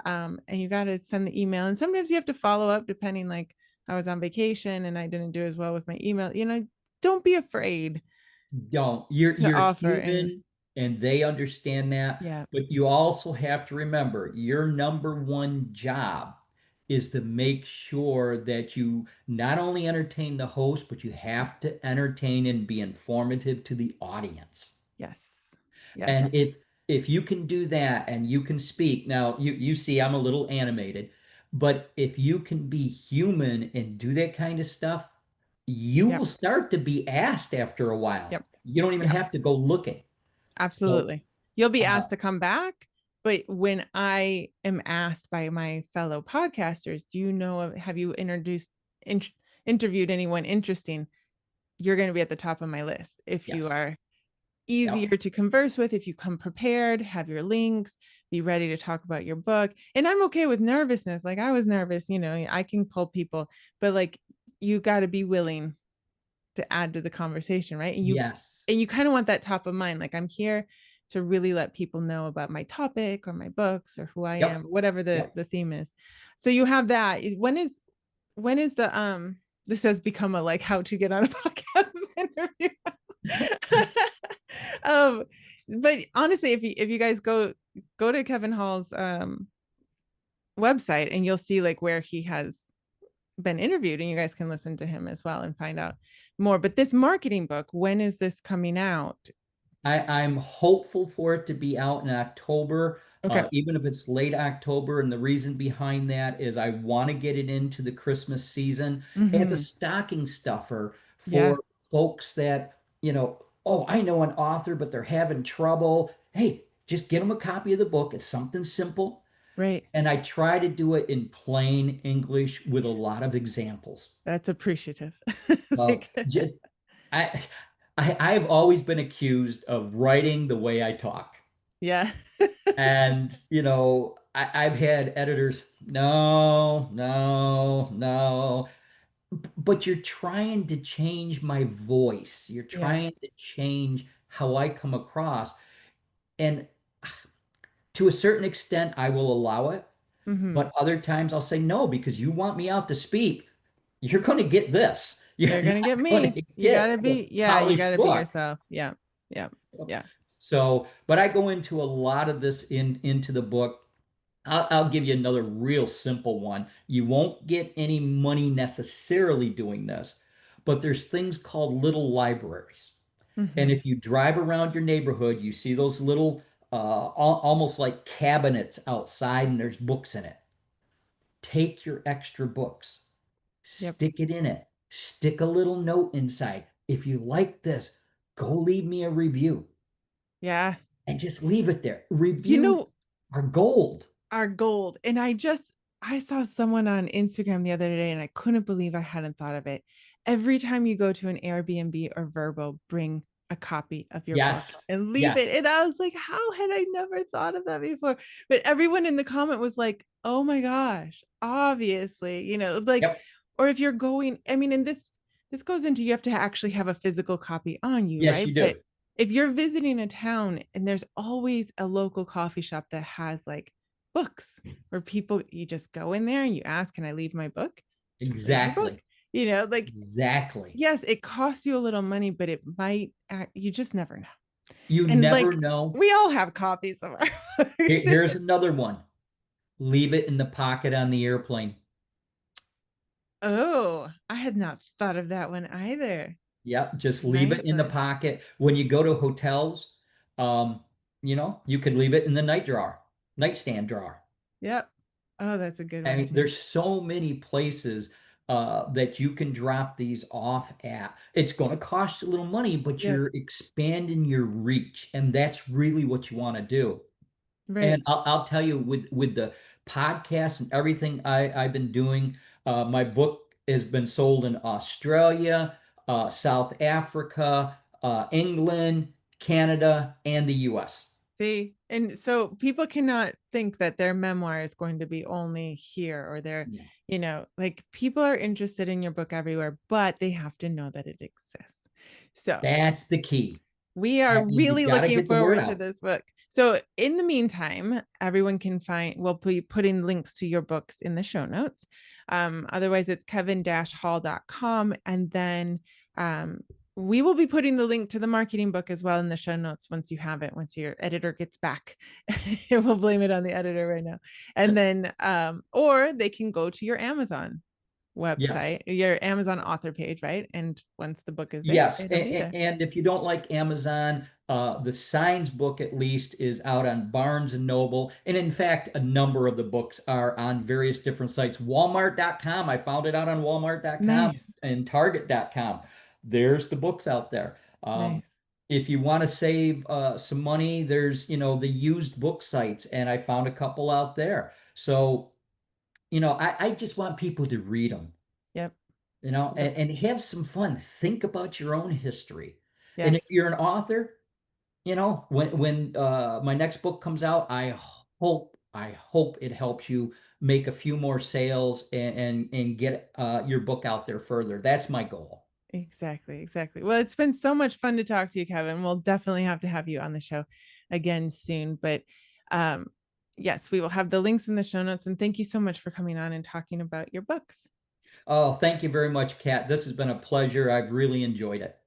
And you got to send the email. And sometimes you have to follow up depending, like I was on vacation and I didn't do as well with my email. Don't be afraid Don't. You're to you're offer. And human and they understand that. yeah, But you also have to remember your number one job is to make sure that you not only entertain the host, but you have to entertain and be informative to the audience. yes, yes, And if you can do that and you can speak, now you see I'm a little animated, but if you can be human and do that kind of stuff, you will yep, start to be asked after a while. yep, You don't even yeah, have to go looking. So, absolutely. You'll be uh, asked to come back. But when I am asked by my fellow podcasters, have you in, interviewed anyone interesting? You're going to be at the top of my list. If you yes. are Yep. easier to converse with, if you come prepared, have your links, be ready to talk about your book. And I'm okay with nervousness. Like, I was nervous, I can pull people, but like, you got to be willing to add to the conversation, right? Yes. And you kind of want that top of mind. Like, I'm here to really let people know about my topic or my books or who I am, Yep. whatever the Yep. the theme is. So you have that. When is the this has become a, like, how to get on a podcast interview. um but honestly, if you guys go to Kevin Hall's website, and you'll see, like, where he has been interviewed, and you guys can listen to him as well and find out more. But this marketing book, when is this coming out? I'm hopeful for it to be out in October, Okay. even if it's late October. And the reason behind that is I want to get it into the Christmas season as a Mm-hmm. stocking stuffer Yeah. for folks that, oh, I know an author, but they're having trouble. Hey, just get them a copy of the book. It's something simple. Right. And I try to do it in plain English with a lot of examples. That's appreciative. Well, Like, I, I've always been accused of writing the way I talk. yeah. And, I've had editors, no, no, no. But you're trying to change my voice. You're Yeah. trying to change how I come across. And to a certain extent, I will allow it. Mm-hmm. But other times I'll say no because you want me out to speak. You're going to get this. You're You're gonna not get going me. to You get gotta the be, yeah, you polished gotta be book. yourself. Yeah. Yeah. Yeah. So, but I go into a lot of this into the book. I'll give you another real simple one. You won't get any money necessarily doing this, but there's things called little libraries. And Hmm. if you drive around your neighborhood, you see those little, almost like cabinets outside, and there's books in it. Take your extra books, Yep. stick it in it, stick a little note inside. If you like this, go leave me a review Yeah. and just leave it there. You Reviews know, are gold. are gold. And I saw someone on Instagram the other day and I couldn't believe I hadn't thought of it. Every time you go to an Airbnb or Verbo, bring a copy of your book Yes, and leave it. yes, And I was like, how had I never thought of that before? But everyone in the comment was like, oh my gosh, obviously, like, yep, or if you're going, I mean, and this goes into you have to actually have a physical copy on you, yes, right? you But do. if you're visiting a town and there's always a local coffee shop that has like books where people you just go in there and you ask, can I leave my book? Just leave your book. Exactly, Like, exactly. yes, it costs you a little money, but it might you just never know. You And never like know. we all have copies of our books. Here's another one. Leave it in the pocket on the airplane. Oh, I had not thought of that one either. Yep, just leave it Nice in the one. pocket. When you go to hotels, you could leave it in the nightstand drawer. Yep. Oh, that's a good I one mean, too. there's so many places that you can drop these off at. It's going to cost you a little money, but Yep. you're expanding your reach, and that's really what you want to do. Right. And I'll tell you, with the podcast and everything I've been doing, my book has been sold in Australia, South Africa, England, Canada, and the US. See, and so people cannot think that their memoir is going to be only here or there, Yeah. like people are interested in your book everywhere, but they have to know that it exists. So That's the key. we are And you really got to looking get the word forward to out. this book. So in the meantime, everyone can we'll be putting links to your books in the show notes. Otherwise, it's kevin-hall.com. And then we will be putting the link to the marketing book as well in the show notes once you have it, once your editor gets back. We'll blame it on the editor right now. And then, or they can go to your Amazon Yes. website, your Amazon author page, right? And once the book is there, Yes, it'll be there. and if you don't like Amazon, the Signs book at least is out on Barnes and Noble, and in fact, a number of the books are on various different sites. Walmart.com, I found it out on Walmart.com Nice. and Target.com. There's the books out there. Nice. If you want to save some money, there's the used book sites, and I found a couple out there. So I just want people to read them Yep. and, Yep. and have some fun. Think about your own history. And if Yes. you're an author, when my next book comes out, I hope it helps you make a few more sales and get your book out there further. That's my goal. Exactly. Exactly. Well, it's been so much fun to talk to you, Kevin. We'll definitely have to have you on the show again soon. But um, yes, we will have the links in the show notes. And thank you so much for coming on and talking about your books. Oh, thank you very much, Kat. This has been a pleasure. I've really enjoyed it.